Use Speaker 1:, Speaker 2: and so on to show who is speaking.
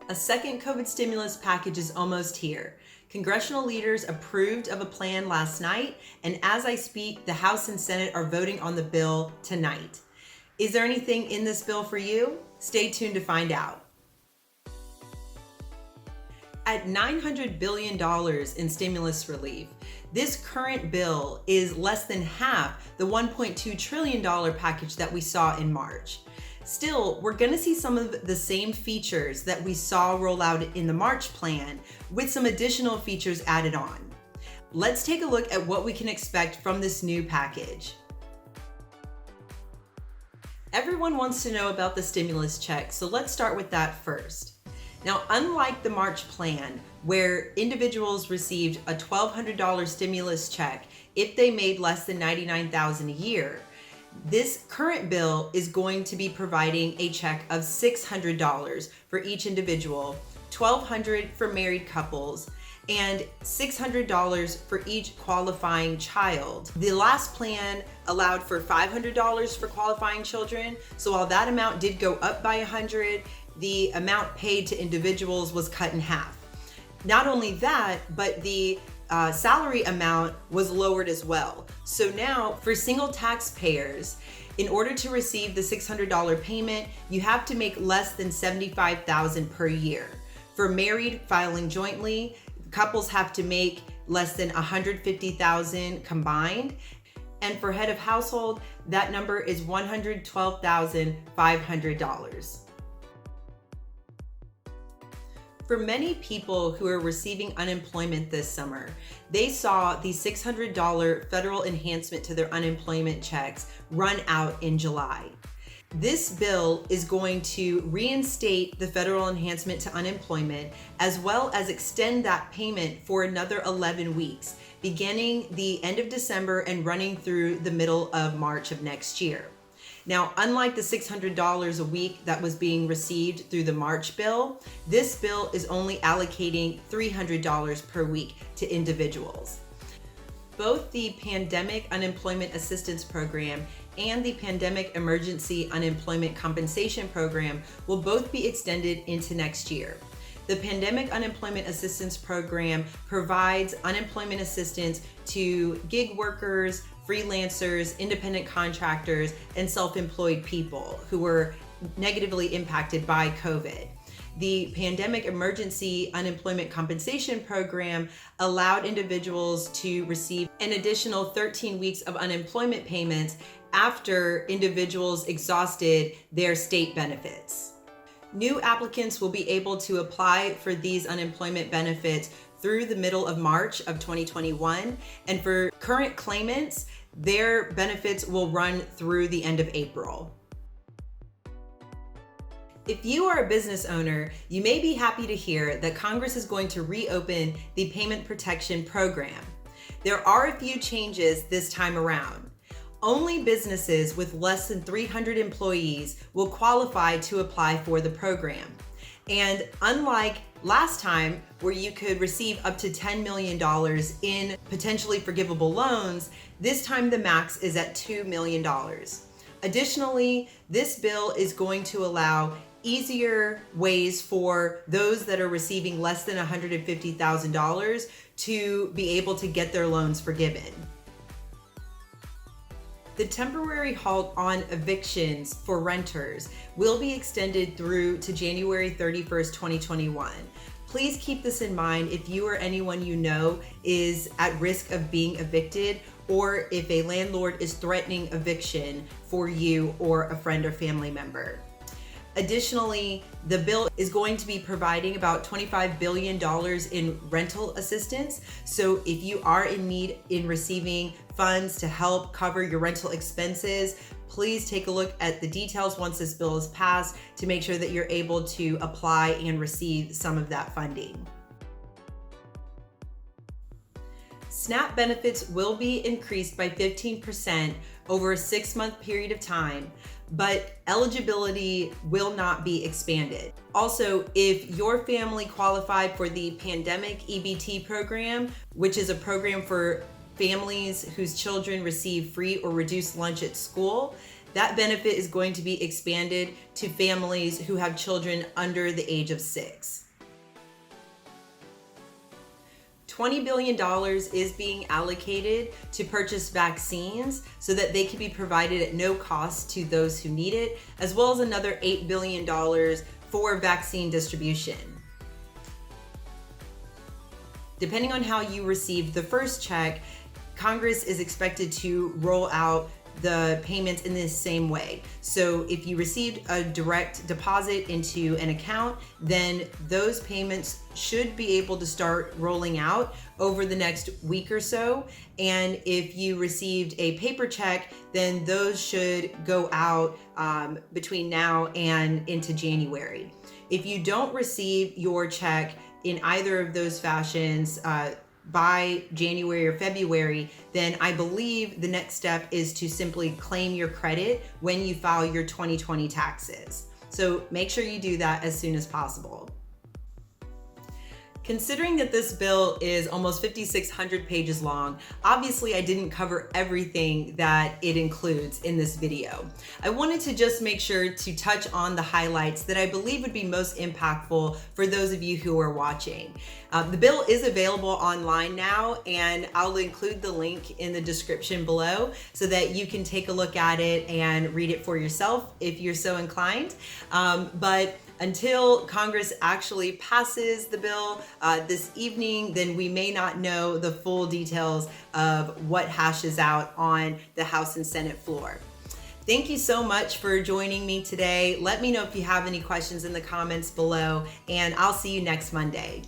Speaker 1: A second COVID stimulus package is almost here. Congressional leaders approved of a plan last night, and as I speak, the House and Senate are voting on the bill tonight. Is there anything in this bill for you? Stay tuned to find out. At $900 billion in stimulus relief, this current bill is less than half the $1.2 trillion package that we saw in March. Still, we're going to see some of the same features that we saw roll out in the March plan with some additional features added on. Let's take a look at what we can expect from this new package. Everyone wants to know about the stimulus check, so let's start with that first. Now, unlike the March plan, where individuals received a $1,200 stimulus check if they made less than $99,000 a year, this current bill is going to be providing a check of $600 for each individual, $1,200 for married couples, and $600 for each qualifying child. The last plan allowed for $500 for qualifying children, so while that amount did go up by $100, the amount paid to individuals was cut in half. Not only that, but the salary amount was lowered as well. So now for single taxpayers, in order to receive the $600 payment, you have to make less than $75,000 per year. For married filing jointly, couples have to make less than $150,000 combined. And for head of household, that number is $112,500. For many people who are receiving unemployment this summer, they saw the $600 federal enhancement to their unemployment checks run out in July. This bill is going to reinstate the federal enhancement to unemployment, as well as extend that payment for another 11 weeks, beginning the end of December and running through the middle of March of next year. Now, unlike the $600 a week that was being received through the March bill, this bill is only allocating $300 per week to individuals. Both the Pandemic Unemployment Assistance Program and the Pandemic Emergency Unemployment Compensation Program will both be extended into next year. The Pandemic Unemployment Assistance Program provides unemployment assistance to gig workers, freelancers, independent contractors, and self-employed people who were negatively impacted by COVID. The Pandemic Emergency Unemployment Compensation Program allowed individuals to receive an additional 13 weeks of unemployment payments after individuals exhausted their state benefits. New applicants will be able to apply for these unemployment benefits through the middle of March of 2021, and for current claimants, their benefits will run through the end of April. If you are a business owner, you may be happy to hear that Congress is going to reopen the Payment Protection Program. There are a few changes this time around. Only businesses with less than 300 employees will qualify to apply for the program. And unlike last time, where you could receive up to $10 million in potentially forgivable loans, this time the max is at $2 million. Additionally, this bill is going to allow easier ways for those that are receiving less than $150,000 to be able to get their loans forgiven. The temporary halt on evictions for renters will be extended through to January 31st, 2021. Please keep this in mind if you or anyone you know is at risk of being evicted, or if a landlord is threatening eviction for you or a friend or family member. Additionally, the bill is going to be providing about $25 billion in rental assistance. So if you are in need in receiving funds to help cover your rental expenses, please take a look at the details once this bill is passed to make sure that you're able to apply and receive some of that funding. SNAP benefits will be increased by 15% over a 6-month period of time, but eligibility will not be expanded. Also, if your family qualified for the Pandemic EBT program, which is a program for families whose children receive free or reduced lunch at school, that benefit is going to be expanded to families who have children under the age of 6. $20 billion is being allocated to purchase vaccines so that they can be provided at no cost to those who need it, as well as another $8 billion for vaccine distribution. Depending on how you received the first check, Congress is expected to roll out the payments in this same way. So if you received a direct deposit into an account, then those payments should be able to start rolling out over the next week or so. And if you received a paper check, then those should go out between now and into January. If you don't receive your check in either of those fashions, by January or February, then I believe the next step is to simply claim your credit when you file your 2020 taxes. So make sure you do that as soon as possible. Considering that this bill is almost 5,600 pages long, obviously I didn't cover everything that it includes in this video. I wanted to just make sure to touch on the highlights that I believe would be most impactful for those of you who are watching. The bill is available online now, and I'll include the link in the description below so that you can take a look at it and read it for yourself if you're so inclined. But until Congress actually passes the bill this evening, then we may not know the full details of what hashes out on the House and Senate floor. Thank you so much for joining me today. Let me know if you have any questions in the comments below, and I'll see you next Monday.